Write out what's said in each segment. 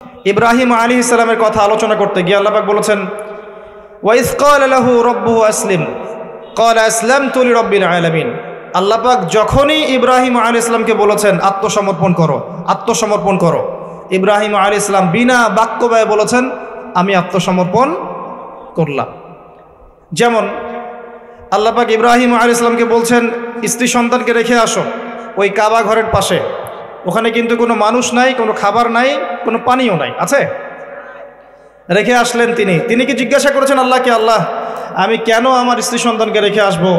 ইব্রাহিম আলাইহিস সালামের কথা আলোচনা করতে গিয়ে আল্লাহ পাক বলেছেন, ওয়াইজ ক্বালা লাহু রাব্বুহু আসলিম ক্বালা আসলামতু লিরাব্বিল আলামিন। আল্লাহ পাক যখনই ইব্রাহিম আলাইহিস সালামকে বলেছেন আত্মসমর্পণ করো, আত্মসমর্পণ করো, ইব্রাহিম আলাইহিস সালাম বিনা বাক্য ব্যয়ে বলেছেন আমি আত্মসমর্পণ করলাম। যেমন আল্লাহ পাক ইব্রাহিম আলাইহিস সালামকে বলছেন স্ত্রী সন্তানকে রেখে আসো ওই কাবা ঘরের পাশে, ওখানে কিন্তু কোনো মানুষ নাই, কোনো খাবার নাই, কোনো পানিও নাই, আছে? রেখে আসলেন তিনি কি জিজ্ঞাসা করেছেন আল্লাহকে, আল্লাহ আমি কেন আমার স্ত্রী সন্তানকে রেখে আসবো,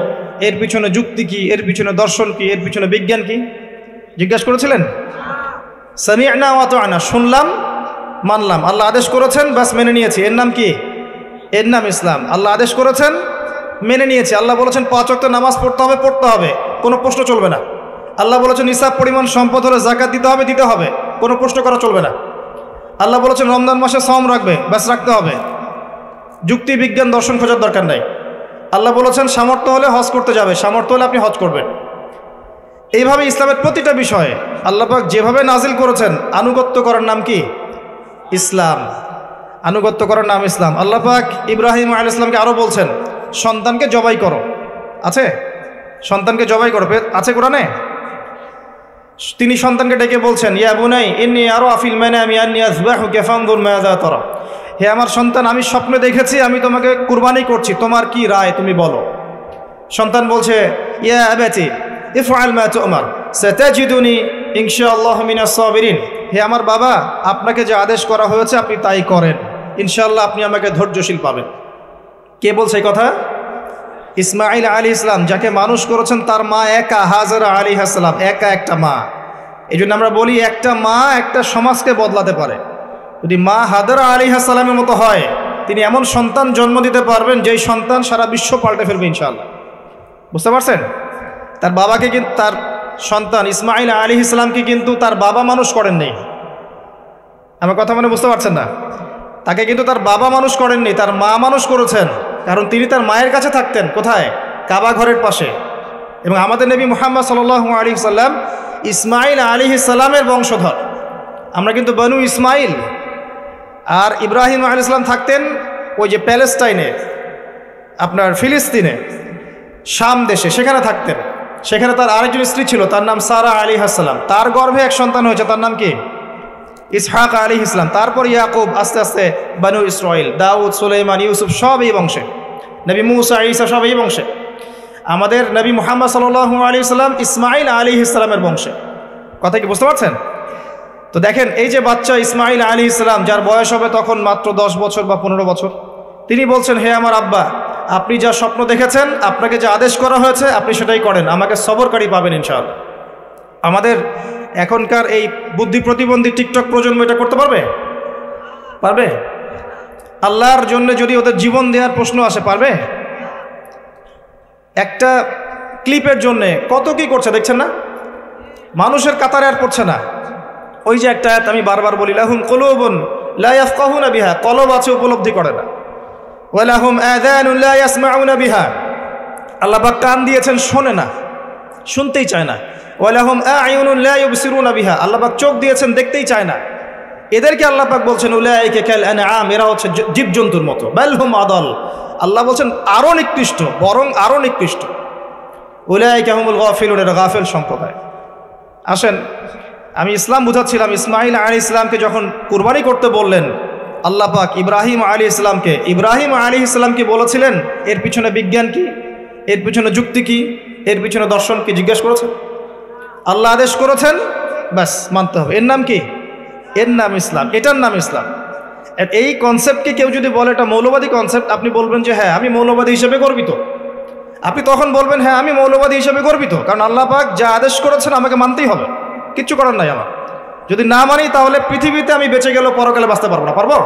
এর পিছনে যুক্তি কি, এর পিছনে দর্শন কি, এর পিছনে বিজ্ঞান কি জিজ্ঞাসা করেছিলেন? সামি'না ওয়া আতা'না, শুনলাম মানলাম, আল্লাহ আদেশ করেছেন বাস মেনে নিয়েছি, এর নাম কি? এর নাম ইসলাম। আল্লাহ আদেশ করেছেন মেনে নিয়েছি, আল্লাহ বলেছেন 5 ওয়াক্ত নামাজ পড়তে হবে, কোনো প্রশ্ন চলবে না। আল্লাহ বলেছেন নিসাব পরিমাণ সম্পদ হলে যাকাত দিতে হবে, কোনো প্রশ্ন করা চলবে না। আল্লাহ বলেছেন রমজান মাসে সাওম রাখবে, ব্যাস রাখতে হবে, যুক্তি বিজ্ঞান দর্শন খোঁজার দরকার নাই। আল্লাহ বলেছেন সামর্থ্য হলে হজ করতে যাবে, সামর্থ্য হলে আপনি হজ করবেন। এইভাবে ইসলামের প্রতিটা বিষয়ে আল্লাহ পাক যেভাবে নাজিল করেছেন আনুগত্য করার নাম কি? ইসলাম। আনুগত্য করার নাম ইসলাম। আল্লাহ পাক ইব্রাহিম আলাইহিস সালামকে আরও বলছেন সন্তানকে জবাই করো, আছে? সন্তানকে জবাই করো, আছে কোরআনে? তিনি সন্তানকে ডেকে বলছেন ইয়া বুনাই ইন্নী আরা ফিল মানামি আন্নী আযবাহুকা ফানজুর মাযা তারা, হে আমার সন্তান আমি স্বপ্নে দেখেছি আমি তোমাকে কুরবানি করছি, তোমার কি রায় তুমি বলো। সন্তান বলছে ইয়া আবাতি ইফআল মা তু'মার সাতাজিদুনি ইনশাআল্লাহু মিনাস সাবিরিন, হে আমার বাবা আপনাকে যে আদেশ করা হয়েছে আপনি তাই করেন, ইনশাআল্লাহ আপনি আমাকে ধৈর্যশীল পাবেন। কে বলছে এই কথা? ইসমাইল আলাইহিস সালাম, যাকে মানুষ করেছেন তার মা একা, হাজরা আলাইহিস সালাম একা একটা মা। এই জন্য আমরা বলি একটা মা একটা সমাজকে বদলাতে পারে। যদি মা হাজরা আলাইহিস সালামের মতো হয় তিনি এমন সন্তান জন্ম দিতে পারবেন যেই সন্তান সারা বিশ্ব পাল্টে ফেলবে ইনশাআল্লাহ। বুঝতে পারছেন? তার বাবাকে কিন্তু, তার সন্তান ইসমাইল আলাইহিস সালামকে কিন্তু তার বাবা মানুষ করেননি। আমার কথা মানে বুঝতে পারছেন না? তাকে কিন্তু তার বাবা মানুষ করেননি, তার মা মানুষ করেছেন। কারণ তিনি তার মায়ের কাছে থাকতেন, কোথায়? কাবা ঘরের পাশে। এবং আমাদের নবী মুহাম্মদ সাল্লাল্লাহু আলাইহি সাল্লাম ইসমাইল আলাইহিস সালামের বংশধর, আমরা কিন্তু বনু ইসমাইল। আর ইব্রাহিম আলাইহিস সালাম থাকতেন ওই যে প্যালেস্টাইনে, আপনার ফিলিস্তিনে, শাম দেশে, সেখানে থাকতেন। সেখানে তার আরেকজন স্ত্রী ছিল, তার নাম সারা আলাইহিস সালাম। তার গর্ভে এক সন্তান হয়েছে, তার নাম কি? ইসহাক আলাইহিস সালাম। তারপর ইয়াকুব, আস্তে আস্তে বনু ইসরাইল, দাউদ, সুলাইমান, ইউসুফ সব এই বংশে, নবী মুসা, ঈসা সব এই বংশে। আমাদের নবী মুহাম্মদ সাল্লাল্লাহু আলাইহি সাল্লাম ইসমাইল আলাইহিস সালামের বংশে। কথা কি বুঝতে পারছেন? তো দেখেন এই যে বাচ্চা ইসমাইল আলাইহিস সালাম, যার বয়স হবে তখন মাত্র 10 বছর বা 15 বছর, তিনি বলছেন হে আমার আব্বা আপনি যা স্বপ্ন দেখেছেন, আপনাকে যে আদেশ করা হয়েছে আপনি সেটাই করেন, আমাকে সবরকারী পাবেন ইনশাআল্লাহ। আমাদের এখনকার এই বুদ্ধি প্রতিবন্ধী টিকটক প্রজন্ম এটা করতে পারবে? পারবে? আল্লাহর জন্য যদি ওদের জীবন দেওয়ার প্রশ্ন আসে, পারবে? একটা ক্লিপের জন্যে কত কি করছে দেখছেন না? মানুষের কাতারে আর পড়ছে না। ওই যে একটা আয়াত আমি বারবার বলি, লাহুম কুলুবুন লা ইয়াফকাহুনা বিহা, কলব আছে উপলব্ধি করে না। ওয়া লাহুম আযানুন লা ইয়াসমাউনা বিহা, আল্লাহ পাক কান দিয়েছেন শোনে না, শুনতেই চায় না। ওয়া লাহুম আ'য়ুনুন লা ইউবসিরুনা বিহা, আল্লাহ পাক চোখ দিয়েছেন দেখতেই চায় না। এদেরকে আল্লাহ পাক বলছেন উলাইকা কাল আনআম, এরা হচ্ছে জীবজন্তুর মতো। বাল হুম আদাল, আল্লাহ বলছেন আরো নিকৃষ্ট, বরং আরো নিকৃষ্ট। উলাইকা হুমুল গাফিলুন, এরা গাফেল সম্প্রদায়। আসেন আমি ইসলাম বুঝাচ্ছিলাম, ইসমাইল আলাইহিস সালামকে যখন কুরবানি করতে বললেন আল্লাহ পাক ইব্রাহিম আলাইহিস সালামকে বলেছিলেন এর পিছনে বিজ্ঞান কি, এর পিছনে যুক্তি কি, এর পিছনে দর্শন কি জিজ্ঞেস করেছেন? আল্লাহ আদেশ করেছেন, ব্যাস মানতে হবে। এর নাম কি? এর নাম ইসলাম, এটার নাম ইসলাম। এই কনসেপ্টকে কেউ যদি বলে এটা মৌলবাদী কনসেপ্ট, আপনি বলবেন যে হ্যাঁ আমি মৌলবাদী হিসেবে গর্বিত। আপনি তখন বলবেন হ্যাঁ আমি মৌলবাদী হিসেবে গর্বিত, কারণ আল্লাহ পাক যা আদেশ করেছেন আমাকে মানতেই হবে, কিচ্ছু করার নাই আমার। যদি না মানি তাহলে পৃথিবীতে আমি বেঁচে গেলেও পরকালে বাঁচতে পারবো না। পারবো?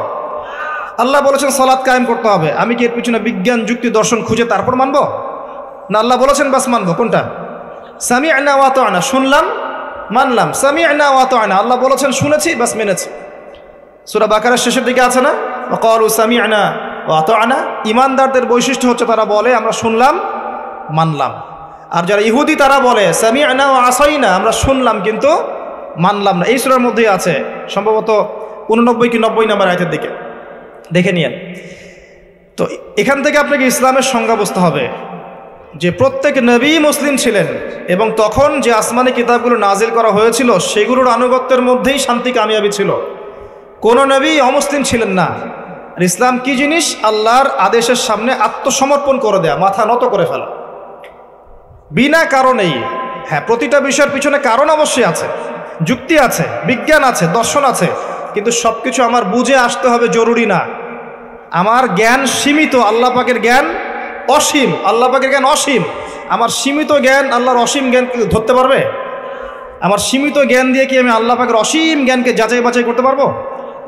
আল্লাহ বলেছেন সালাত কায়েম করতে হবে, আমি কি এর পিছনে বিজ্ঞান যুক্তি দর্শন খুঁজে তারপর মানবো? না আল্লাহ বলেছেন বাস মানবো। কোনটা? সামি'না ওয়া আতা'না, শুনলাম মানলাম। সামি'না ওয়া আতা'না, আল্লাহ বলেছেন শুনেছি বাস মেনেছি। সূরা বাকারার শেষের দিকে আছে না, ওয়া ক্বালু সামি'না ওয়া আতা'না। ঈমানদারদের বৈশিষ্ট্য হচ্ছে তারা বলে আমরা শুনলাম মানলাম। আর যারা ইহুদি তারা বলে সামি'না ওয়া আসাইনা, আমরা শুনলাম কিন্তু মানলাম না। এই সূরার মধ্যেই আছে, সম্ভবত 89 কি 90 নম্বর আয়াতের দিকে দেখে নিয়েন। তো এখান থেকে আপনাকে ইসলামের সংজ্ঞা বুঝতে হবে যে প্রত্যেক নবী মুসলিম ছিলেন এবং তখন যে আসমানি কিতাবগুলো নাজিল করা হয়েছিল সেগুলোর আনুগত্যের মধ্যেই শান্তি কামিয়াবি ছিল। কোনো নবী অমুসলিম ছিলেন না। আর ইসলাম কি জিনিস? আল্লাহর আদেশের সামনে আত্মসমর্পণ করে দেয়া, মাথা নত করে ফেলা বিনা কারণেই। হ্যাঁ, প্রতিটা বিষয়ের পিছনে কারণ অবশ্যই আছে, যুক্তি আছে, বিজ্ঞান আছে, দর্শন আছে, কিন্তু সব কিছু আমার বুঝে আসতে হবে জরুরি না। আমার জ্ঞান সীমিত, আল্লাহ পাকের জ্ঞান অসীম। আল্লাহ পাকের জ্ঞান অসীম, আমার সীমিত জ্ঞান আল্লাহর অসীম জ্ঞান ধরতে পারবে? আমার সীমিত জ্ঞান দিয়ে কি আমি আল্লাহ পাকের অসীম জ্ঞানকে যাচাই বাছাই করতে পারবো?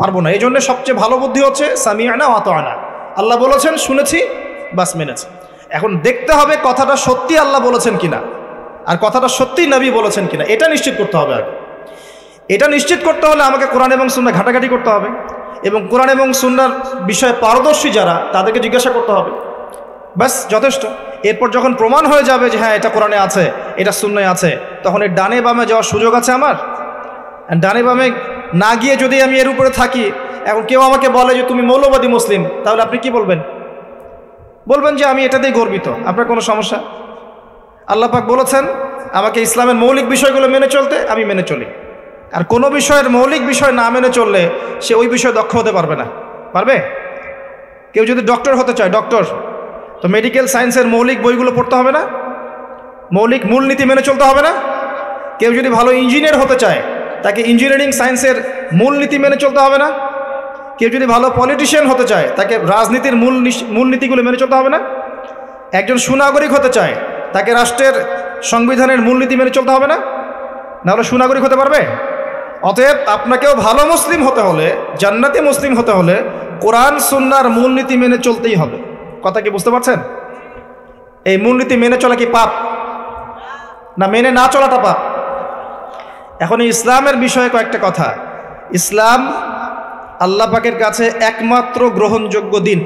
পারবো না। এই জন্য সবচেয়ে ভালো বুদ্ধি হচ্ছে সামিআনা ওয়া আতা'না। আল্লাহ বলেছেন, শুনেছি, বাস মেনেছি। এখন দেখতে হবে কথাটা সত্যি আল্লাহ বলেছেন কিনা, আর কথাটা সত্যি নবী বলেছেন কিনা, এটা নিশ্চিত করতে হবে আগে। এটা নিশ্চিত করতে হলে আমাকে কোরআন এবং সুন্নাহ ঘাটাঘাটি করতে হবে, এবং কোরআন এবং সুন্নাহর বিষয়ে পারদর্শী যারা তাদেরকে জিজ্ঞাসা করতে হবে, ব্যাস যথেষ্ট। এরপর যখন প্রমাণ হয়ে যাবে যে হ্যাঁ এটা কোরআনে আছে, এটা সুন্নাহে আছে, তখন এর ডানে বামে যাওয়ার সুযোগ আছে আমার। ডানে বামে না গিয়ে যদি আমি এর উপরে থাকি, এখন কেউ আমাকে বলে যে তুমি মৌলবাদী মুসলিম, তাহলে আপনি কি বলবেন? বলবেন যে আমি এটাতেই গর্বিত। আপনার কোনো সমস্যা? আল্লাহ পাক বলেছেন আমাকে ইসলামের মৌলিক বিষয়গুলো মেনে চলতে, আমি মেনে চলি। আর কোনো বিষয়ের মৌলিক বিষয় না মেনে চললে সে ওই বিষয়ে দক্ষ হতে পারবে না। পারবে? কেউ যদি ডক্টর হতে চায়, ডক্টর, তো মেডিকেল সায়েন্সের মৌলিক বইগুলো পড়তে হবে না? মৌলিক মূলনীতি মেনে চলতে হবে না? কেউ যদি ভালো ইঞ্জিনিয়ার হতে চায়, তাকে ইঞ্জিনিয়ারিং সায়েন্সের মূলনীতি মেনে চলতে হবে না? কেউ যদি ভালো পলিটিশিয়ান হতে চায়, তাকে রাজনীতির মূলনীতিগুলো মেনে চলতে হবে না? একজন সুনাগরিক হতে চায়, তাকে রাষ্ট্রের সংবিধানের মূলনীতি মেনে চলতে হবে না? নাহলে সুনাগরিক হতে পারবে? অতএব আপনাকেও ভালো মুসলিম হতে হলে, জান্নাতি মুসলিম হতে হলে কোরআন সুন্নাহর মূলনীতি মেনে চলতেই হবে। কথা কি বুঝতে পারছেন? এই মূলনীতি মেনে চলা কি পাপ, না মেনে না চলাটা পাপ? এখন ইসলামের বিষয়ে কয়েকটা কথা। ইসলাম আল্লাহ পাকের কাছে একমাত্র গ্রহণযোগ্য দিন।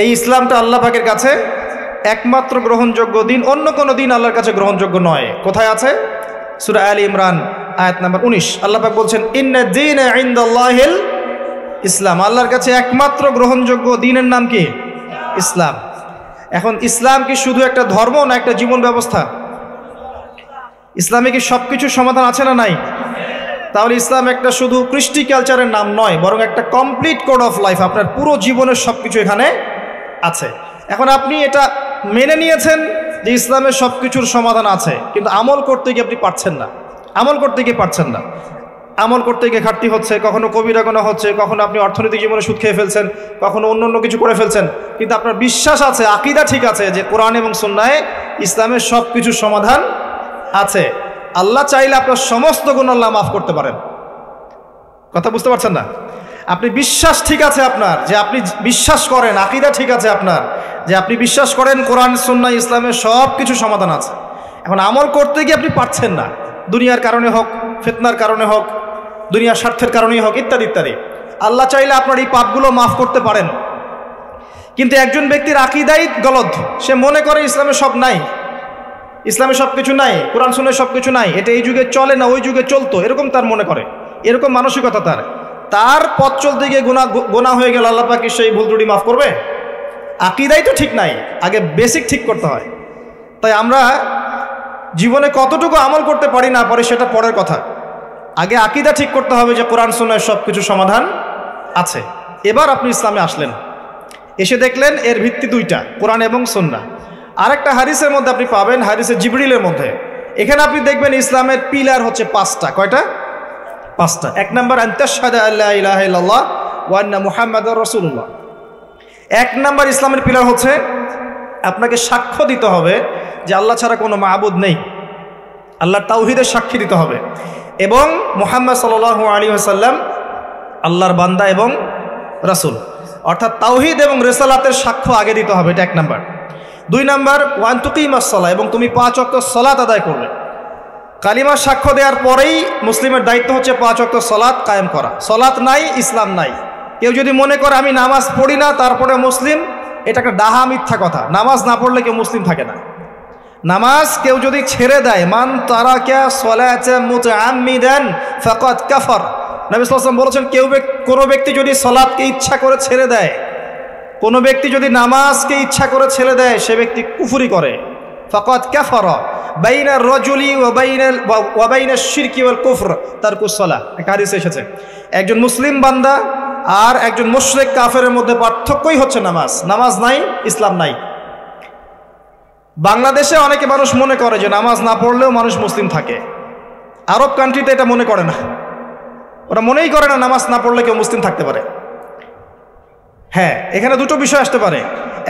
এই ইসলামটা আল্লাহ পাকের কাছে একমাত্র গ্রহণযোগ্য দিন, অন্য কোনো দিন আল্লাহর কাছে গ্রহণযোগ্য নয়। কোথায় আছে? সূরা আলে ইমরান আয়াত নাম্বার 19। আল্লাহ পাক বলছেন ইন্না দীনা ইনদাল্লাহিল ইসলাম। আল্লাহর কাছে একমাত্র গ্রহণযোগ্য দিনের নাম কি? ইসলাম। এখন ইসলাম কি শুধু একটা ধর্ম না একটা জীবন ব্যবস্থা? ইসলামে কি সব কিছুর সমাধান আছে না নাই? তাহলে ইসলাম একটা শুধু কৃষ্টি কালচারের নাম নয়, বরং একটা কমপ্লিট কোড অফ লাইফ। আপনার পুরো জীবনের সব কিছু এখানে আছে। এখন আপনি এটা মেনে নিয়েছেন যে ইসলামের সব কিছুর সমাধান আছে, কিন্তু আমল করতে গিয়ে আপনি পারছেন না। আমল করতে গিয়ে পারছেন না। আমল করতে গিয়ে ঘাটতি হচ্ছে, কখনো কবিরা গুনাহ হচ্ছে, কখনো আপনি অর্থনৈতিক জীবনে সুদ খেয়ে ফেলছেন, কখনো অন্য কিছু করে ফেলছেন, কিন্তু আপনার বিশ্বাস আছে, আকীদা ঠিক আছে যে কোরআন এবং সুন্নাহে ইসলামের সব কিছুর সমাধান আছে। আল্লাহ চাইলে আপনার সমস্ত গুনাহ আল্লাহ মাফ করতে পারেন। কথা বুঝতে পারছেন না? আপনি বিশ্বাস ঠিক আছে আপনার, যে আপনি বিশ্বাস করেন, আকীদা ঠিক আছে আপনার, যে আপনি বিশ্বাস করেন কোরআন সুন্নাহ ইসলামের সব কিছু সমাধান আছে। এখন আমল করতে গিয়ে আপনি পারছেন না, দুনিয়ার কারণে হোক, ফিতনার কারণে হোক, দুনিয়ার স্বার্থের কারণেই হোক, ইত্যাদি ইত্যাদি। আল্লাহ চাইলে আপনার এই পাপগুলো মাফ করতে পারেন। কিন্তু একজন ব্যক্তির আকীদাই গলদ, সে মনে করে ইসলামে সব নাই, ইসলামে সব কিছু নাই, কোরআন সুন্নাহে সব কিছু নাই, এটা এই যুগে চলে না, ওই যুগে চলতো, এরকম তার মনে করে, এরকম মানসিকতা তার পথ চলতে গিয়ে গুনাহ হয়ে গেল, আল্লাহ পাক কি সেই ভুল ত্রুটি মাফ করবে? আকীদাই তো ঠিক নাই, আগে বেসিক ঠিক করতে হয়। তাই আমরা জীবনে কতটুকু আমল করতে পারি না পারি সেটা পরের কথা, আগে আকীদা ঠিক করতে হবে যে কোরআন সুন্নাহে সব কিছু সমাধান আছে। এবার আপনি ইসলামে আসলেন, এসে দেখলেন এর ভিত্তি দুইটা, কোরআন এবং সুন্নাহ। আরেকটা হাদিসের মধ্যে আপনি পাবেন, হাদিসে জিবরিলের মধ্যে, এখানে আপনি দেখবেন ইসলামের পিলার হচ্ছে 5টা। কয়টা? 5টা। 1 নম্বর আনতাশহাদা আল্লা ইলাহা ইল্লাল্লাহ ওয়া আন্না মুহাম্মাদুর রাসূলুল্লাহ। 1 নম্বর ইসলামের পিলার হচ্ছে আপনাকে সাক্ষ্য দিতে হবে যে আল্লাহ ছাড়া কোনো মাবুদ নেই, আল্লাহর তাওহীদের সাক্ষী দিতে হবে, এবং মুহাম্মদ সাল্লাল্লাহু আলাইহি ওয়াসাল্লাম আল্লাহর বান্দা এবং রাসূল, অর্থাৎ তাওহীদ এবং রিসালাতের সাক্ষ্য আগে দিতে হবে। এটা 1 নম্বর। 2 নম্বর ওয়ান তুকিমাস সালাহ, এবং তুমি 5 ওয়াক্ত সালাত আদায় করবে। কালিমার সাক্ষ্য দেওয়ার পরেই মুসলিমের দায়িত্ব হচ্ছে 5 ওয়াক্ত সালাত কায়েম করা। সালাত নাই, ইসলাম নাই। কেউ যদি মনে করে আমি নামাজ পড়ি না তারপরে মুসলিম, এটা একটা ডাহা মিথ্যা কথা। নামাজ না পড়লে কেউ মুসলিম থাকে না। নামাজ কেউ যদি ছেড়ে দেয়, মান তারাকা সালাতা মুতাআম্মিদান ফাকাদ কাফার, নবী সাল্লাল্লাহু আলাইহি ওয়াসাল্লাম বলেছেন কোনো ব্যক্তি যদি সালাতকে ইচ্ছা করে ছেড়ে দেয়, কোনো ব্যক্তি যদি নামাজকে ইচ্ছা করে ছেড়ে দেয়, সে ব্যক্তি কুফরি করে। ফাকাদ কাফারা বাইনার রাজুলি ওয়া বাইনাশ শিরকি ওয়াল কুফর তারকুস সালাহ। একটা হাদিসে এসেছে একজন মুসলিম বান্দা আর একজন মুশরিক কাফেরের মধ্যে পার্থক্যই হচ্ছে নামাজ। নামাজ নাই, ইসলাম নাই। বাংলাদেশে অনেকে মানুষ মনে করে যে নামাজ না পড়লেও মানুষ মুসলিম থাকে। আরব কান্ট্রিতে এটা মনে করে না, ওরা মনেই করে না নামাজ না পড়লে কেউ মুসলিম থাকতে পারে। হ্যাঁ, এখানে দুটো বিষয় আসতে পারে।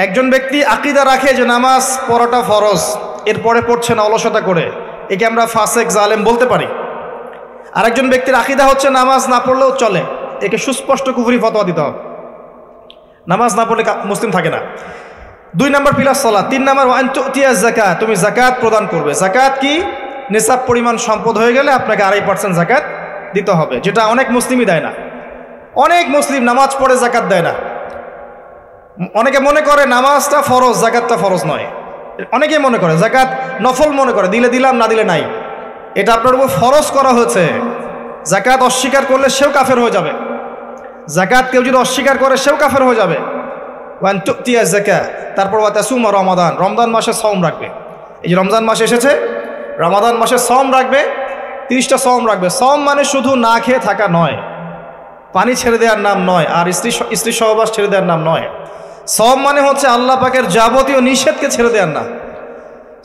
একজন ব্যক্তি আকীদা রাখে যে নামাজ পড়াটা ফরজ, এরপরে পড়ছে না অলসতা করে, একে আমরা ফাসেক জালেম বলতে পারি। আরেকজন ব্যক্তির আকীদা হচ্ছে নামাজ না পড়লেও চলে, একে সুস্পষ্ট কুফরি ফতোয়া দিতে হবে। নামাজ না পড়লে মুসলিম থাকে না। 2 নম্বর পিলার সালাত। 3 নম্বর ওয়ান তুতিয়া যাকাত, তুমি যাকাত প্রদান করবে। যাকাত কি? নিসাব পরিমাণ সম্পদ হয়ে গেলে আপনাকে 2.5% যাকাত দিতে হবে, যেটা অনেক মুসলিমই দেয় না। অনেক মুসলিম নামাজ পড়ে যাকাত দেয় না। অনেকে মনে করে নামাজটা ফরজ, যাকাতটা ফরজ নয়। অনেকেই মনে করে যাকাত নফল মনে করে, দিলে দিলাম না দিলে নাই। এটা আপনার উপর ফরজ করা হয়েছে। যাকাত অস্বীকার করলে সেও কাফের হয়ে যাবে। যাকাত কেউ যদি অস্বীকার করে সেও কাফের হয়ে যাবে। ওয়ান তুতিয়া যাকাত, তারপর ওয়া তাসুমা রমাদান, রমজান মাসে সওম রাখবে। এই যে রমজান মাস এসেছে, রমাদান মাসে সওম রাখবে, 30টা সওম রাখবে। সওম মানে শুধু না খেয়ে থাকা নয়, পানি ছেড়ে দেওয়ার নাম নয়, আর স্ত্রী সহবাস ছেড়ে দেওয়ার নাম নয়। সওম মানে হচ্ছে আল্লাহ পাকের যাবতীয় নিষেধকে ছেড়ে দেওয়ার নাম।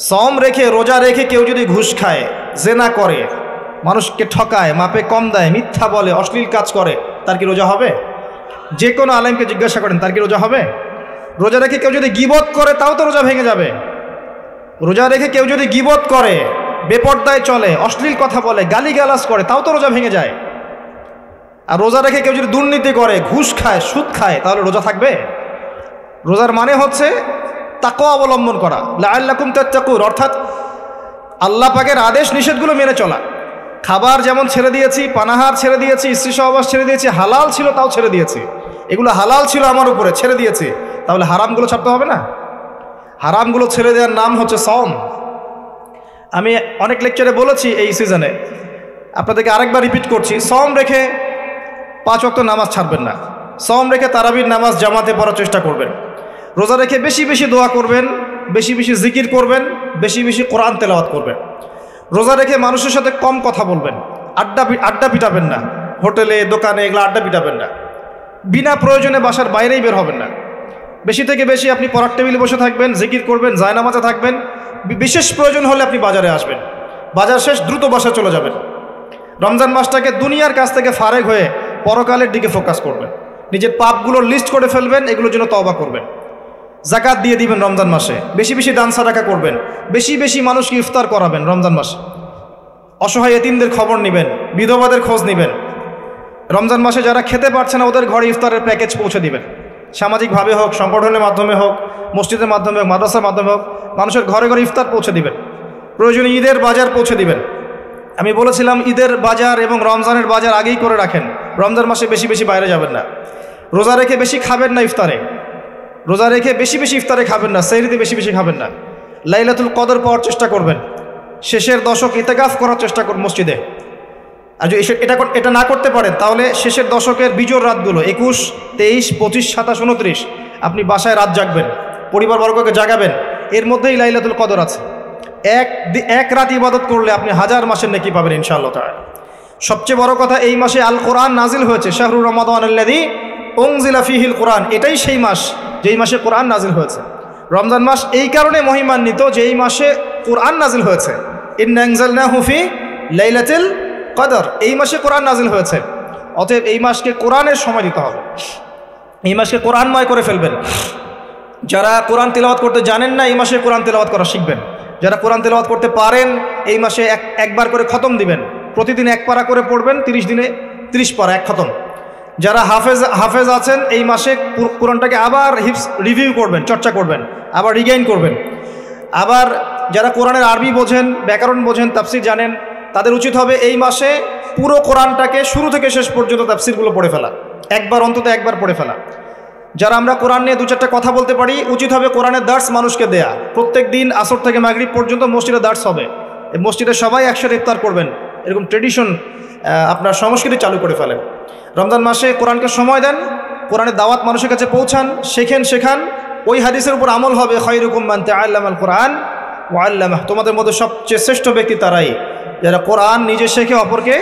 সওম রেখে, রোজা রেখে কেউ যদি ঘুষ খায়, জেনা করে, মানুষকে ঠকায়, মাপে কম দেয়, মিথ্যা বলে, অশ্লীল কাজ করে, তার কি রোজা হবে? যে কোনো আলেমকে জিজ্ঞাসা করেন, তার কি রোজা হবে? রোজা রেখে কেউ যদি গীবত করে, তাও তো রোজা ভেঙে যাবে। রোজা রেখে কেউ যদি গীবত করে, বেপর্দায় চলে, অশ্লীল কথা বলে, গালিগালাজ করে, তাও তো রোজা ভেঙে যায়। আর রোজা রেখে কেউ যদি দুর্নীতি করে, ঘুষ খায়, সুদ খায়, তাহলে রোজা থাকবে? রোজার মানে হচ্ছে তাকওয়া অবলম্বন করা, লাআল্লাকুম তাত্তাকুন, অর্থাৎ আল্লাহ পাকের আদেশ নিষেধগুলো মেনে চলা। খাবার যেমন ছেড়ে দিয়েছি, পানাহার ছেড়ে দিয়েছি, স্ত্রী সহবাস ছেড়ে দিয়েছি, হালাল ছিল তাও ছেড়ে দিয়েছি। এগুলো হালাল ছিল আমার উপরে, ছেড়ে দিয়েছি, তাহলে হারামগুলো ছাড়তে হবে না? হারামগুলো ছেড়ে দেওয়ার নাম হচ্ছে সওম। আমি অনেক লেকচারে বলেছি এই সিজনে, আপনাদেরকে আরেকবার রিপিট করছি, সওম রেখে 5 ওয়াক্ত নামাজ ছাড়বেন না। সওম রেখে তারাবির নামাজ জামাতে পড়ার চেষ্টা করবেন। রোজা রেখে বেশি বেশি দোয়া করবেন, বেশি বেশি জিকির করবেন, বেশি বেশি কোরআন তেলাওয়াত করবেন। রোজা রেখে মানুষের সাথে কম কথা বলবেন, আড্ডা পিটাবেন না, হোটেলে দোকানে এগুলো আড্ডা পিটাবেন না। বিনা প্রয়োজনে বাসার বাইরেই বের হবেন না। বেশি থেকে বেশি আপনি পড়ার টেবিলে বসে থাকবেন, জিকির করবেন, জায়নামাজে থাকবেন। বিশেষ প্রয়োজন হলে আপনি বাজারে আসবেন, বাজার শেষ দ্রুত বাসা চলে যাবেন। রমজান মাসটাকে দুনিয়ার কাছ থেকে ফারেক হয়ে পরকালের দিকে ফোকাস করবেন। নিজের পাপগুলোর লিস্ট করে ফেলবেন, এগুলোর জন্য তওবা করবেন। যাকাত দিয়ে দিবেন রমজান মাসে, বেশি বেশি দান সাদাকা করবেন, বেশি বেশি মানুষকে ইফতার করাবেন রমজান মাসে। অসহায় এতিমদের খবর নেবেন, বিধবাদের খোঁজ নেবেন। রমজান মাসে যারা খেতে পারছে না, ওদের ঘরে ইফতারের প্যাকেজ পৌঁছে দিবেন। সামাজিকভাবে হোক, সংগঠনের মাধ্যমে হোক, মসজিদের মাধ্যমে হোক, মাদ্রাসার মাধ্যমে হোক, মানুষের ঘরে ঘরে ইফতার পৌঁছে দিবেন। প্রয়োজনে ঈদের বাজার পৌঁছে দিবেন। আমি বলেছিলাম ঈদের বাজার এবং রমজানের বাজার আগেই করে রাখেন। রমজান মাসে বেশি বেশি বাইরে যাবেন না। রোজা রেখে বেশি খাবেন না ইফতারে, রোজা রেখে বেশি বেশি ইফতারে খাবেন না, সেহরিতে বেশি বেশি খাবেন না। লাইলাতুল কদর পাওয়ার চেষ্টা করবেন। শেষের দশক ইতিকাফ করার চেষ্টা করুন মসজিদে। আর যদি এটা না করতে পারেন, তাহলে শেষের দশকের বিজোড় রাতগুলো 21, 23, 25, 27, 29 আপনি বাসায় রাত জাগবেন, পরিবারবর্গকে জাগাবেন। এর মধ্যেই লাইলাতুল কদর আছে। এক রাত ইবাদত করলে আপনি 1000 মাসের নেকি পাবেন ইনশাআল্লাহ তাআলা। সবচেয়ে বড় কথা, এই মাসে আল কোরআন নাজিল হয়েছে। শাহরুর রমাদানাল্লাযী উনজিলা ফীহিল কোরআন, এটাই সেই মাস যেই মাসে কোরআন নাজিল হয়েছে। রমজান মাস এই কারণে মহিমান্বিত যে এই মাসে কোরআন নাজিল হয়েছে। ইন্না আনজালনাহু ফী লাইলাতুল কদর, এই মাসে কোরআন নাজিল হয়েছে। অতএব এই মাসকে কোরআনের সময় দিতে হবে, এই মাসকে কোরআনময় করে ফেলবেন। যারা কোরআন তেলাওয়াত করতে জানেন না, এই মাসে কোরআন তেলাওয়াত করা শিখবেন। যারা কোরআন তেলাওয়াত করতে পারেন, এই মাসে একবার করে খতম দিবেন। প্রতিদিন 1 পারা করে পড়বেন, 30 দিনে 30 পারা, 1 খতম। যারা হাফেজ আছেন, এই মাসে কোরআনটাকে আবার রিভিউ করবেন, চর্চা করবেন, আবার রিগাইন করবেন। আবার যারা কোরআনের আরবি বোঝেন, ব্যাকরণ বোঝেন, তাফসির জানেন, তাদের উচিত হবে এই মাসে পুরো কোরআনটাকে শুরু থেকে শেষ পর্যন্ত তাফসিরগুলো পড়ে ফেলা, অন্তত একবার পড়ে ফেলা। যারা আমরা কোরআন নিয়ে 2-4টা কথা বলতে পারি, উচিত হবে কোরআনের দার্স মানুষকে দেয়া। প্রত্যেক দিন আসর থেকে মাগরিব পর্যন্ত মসজিদে দার্স হবে। এই মসজিদে সবাই একসাথে ইফতার করবেন, এরকম ট্রেডিশন আপনার সংস্কৃতি চালু করে ফেলেন। রমজান মাসে কোরআনকে সময় দেন, কোরআনের দাওয়াত মানুষের কাছে পৌঁছান, শেখান। ওই হাদিসের উপর আমল হবে, খায়রুকুম মান তাআল্লামাল কোরআন ওয়া আল্লামাহ। তোমাদের মধ্যে সবচেয়ে শ্রেষ্ঠ ব্যক্তি তারাই যারা কোরআন নিজে শেখে অপরকে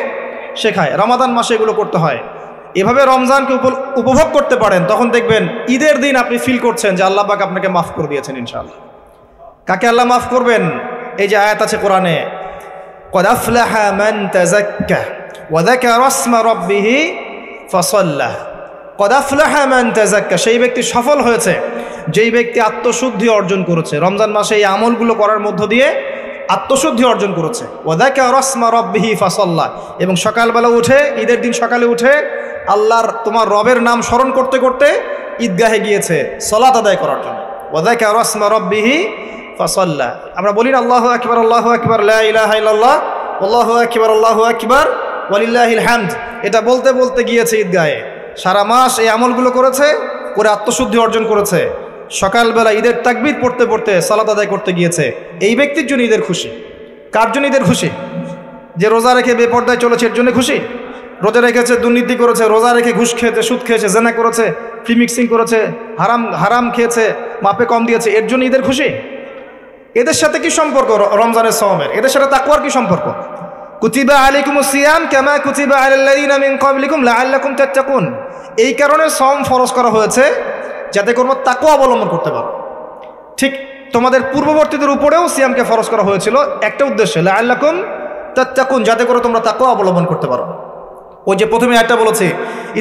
শেখায়। রমাদান মাসে এগুলো করতে হয়। এভাবে রমজানকে উপভোগ করতে পারেন, তখন দেখবেন ঈদের দিন আপনি ফিল করছেন যে আল্লাহ পাক আপনাকে মাফ করে দিয়েছেন ইনশাআল্লাহ। কাকে আল্লাহ মাফ করবেন? এই যে আয়াত আছে কোরআনে, ক্বাদ আফলাহা মান তাযাক্কা ওয়া যাকারা ইসমা রাব্বিহি ফাসাল্লা। ক্বাদ আফলাহা মান তাযাক্কা, সেই ব্যক্তি সফল হয়েছে যেই ব্যক্তি আত্মশুদ্ধি অর্জন করেছে। রমজান মাসে এই আমলগুলো করার মধ্য দিয়ে আত্মশুদ্ধি অর্জন করেছে। ওয়া যাকারা ইসমা রাব্বিহি ফাসাল্লা, এবং সকালবেলা উঠে, ঈদের দিন সকালে উঠে আল্লাহর তোমার রবের নাম স্মরণ করতে করতে ঈদগাহে গিয়েছে সালাত আদায় করার জন্য। ওয়া যাকারা ইসমা রাব্বিহি ফাসাল্লা। আমরা বলি না আল্লাহু আকবার, আল্লাহু আকবার, লা ইলাহা ইল্লাল্লাহ, আল্লাহু আকবার, আল্লাহু আকবার, ওয়ালিল্লাহিল হামদ। এটা বলতে বলতে গিয়েছে ঈদগাহে, সারা মাস এই আমলগুলো করেছে, করে আত্মশুদ্ধি অর্জন করেছে। সকালবেলা ঈদের তাকবীর পড়তে পড়তে সালাত আদায় করতে গিয়েছে। এই ব্যক্তির জন্য ঈদের খুশি। কার জন্য ঈদের খুশি? যে রোজা রেখে বেপরদায় চলেছে এর জন্য খুশি। রোজা রেখেছে, দুর্নীতি করেছে, রোজা রেখে ঘুষ খেয়েছে, সুদ খেয়েছে, জেনা করেছে, ফ্রি মিক্সিং করেছে, হারাম খেয়েছে, মাপে কম দিয়েছে, এর জন্য ঈদের খুশি। এদের সাথে কি সম্পর্ক রমজানের সওমের? এদের সাথে তাকওয়ার কি সম্পর্ক? কুতিবা আলাইকুমুস সিয়াম কামা কুতিবা আলাল লাযিনা মিন ক্বাবলিকুম লাআল্লাকুম তাত্তাকুন। এই কারণে সওম ফরজ করা হয়েছে যাতে তোমরা তাকওয়া অবলম্বন করতে পারো। ঠিক তোমাদের পূর্ববর্তীদের উপরেও সিয়ামকে ফরজ করা হয়েছিল একটা উদ্দেশ্যে, লাআল্লাকুম তাত্তাকুন, যাতে করে তোমরা তাকওয়া অবলম্বন করতে পারো। ওই যে প্রথমে একটা বলেছি,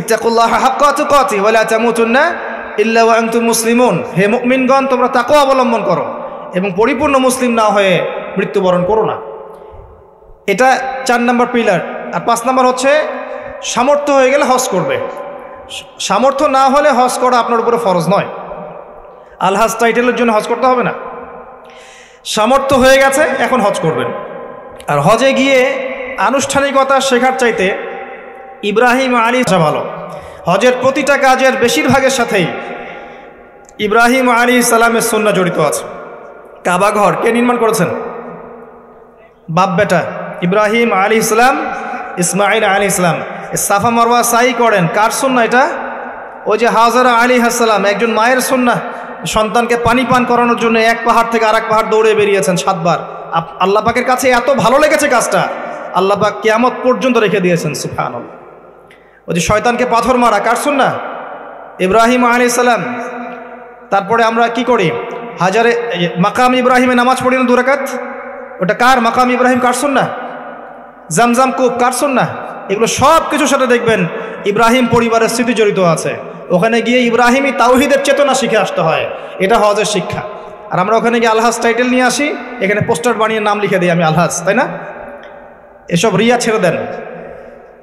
ইত্তাকুল্লাহা হাক্কা তুকাতি ওয়া লা তামুতুন্না ইল্লা ওয়া আনতুম মুসলিমুন। হে মুমিনগণ, তোমরা তাকওয়া অবলম্বন করো এবং পরিপূর্ণ মুসলিম না হয়ে মৃত্যুবরণ করো না। এটা 4 নম্বর পিলার। আর 5 নম্বর হচ্ছে সামর্থ্য হয়ে গেলে হজ করবে। সামর্থ্য না হলে হজ করা আপনার উপরে ফরজ নয়। আলহাজ টাইটেলের জন্য হজ করতে হবে না। সামর্থ্য হয়ে গেছে, এখন হজ করবেন। আর হজে গিয়ে আনুষ্ঠানিকতা শেখার চাইতে ইব্রাহিম আলাইহিস ভালো। হজের প্রতিটা কাজের বেশিরভাগের সাথেই ইব্রাহিম আলাইহিস সালামের সুন্নাহ জড়িত আছে। কাবা ঘর কে নির্মাণ করেছেন? বাপ বেটা ইব্রাহিম আলাইহিস সালাম, ইসমাইল আলাইহিস সালাম। সাফা মারওয়া সাই করেন, কার সুন্নাহ এটা? ওই যে হাজরা আলাইহিস সালাম, একজন মায়ের সুন্নাহ। সন্তানকে পানি পান করানোর জন্য এক পাহাড় থেকে আরেক পাহাড় দৌড়ে বেরিয়েছেন 7 বার। আল্লাহ পাকের কাছে এত ভালো লেগেছে কাজটা, আল্লাহ পাক কিয়ামত পর্যন্ত রেখে দিয়েছেন। সুবহানাল্লাহ। ওই যে শয়তানকে পাথর মারা, কার সুন্নাহ? ইব্রাহিম আলাইহিস সালাম। তারপরে আমরা কি করি? হাজারে মাকাম ইব্রাহিমে নামাজ পড়ি না 2 রাকাত, ওটা কার? মাকাম ইব্রাহিম কার সুন্নাহ? জামজাম কূপ কার সুন্নাহ? এগুলো সব কিছুর সাথে দেখবেন ইব্রাহিম পরিবারের স্মৃতি জড়িত আছে। ওখানে গিয়ে ইব্রাহিমী তাওহীদের চেতনা শিখে আসতে হয়, এটা হজের শিক্ষা। আর আমরা ওখানে গিয়ে আলহাজ টাইটেল নিয়ে আসি, এখানে পোস্টার বানিয়ে নাম লিখে দিই আমি আলহাজ, তাই না? এসব রিয়া ছেড়ে দেন।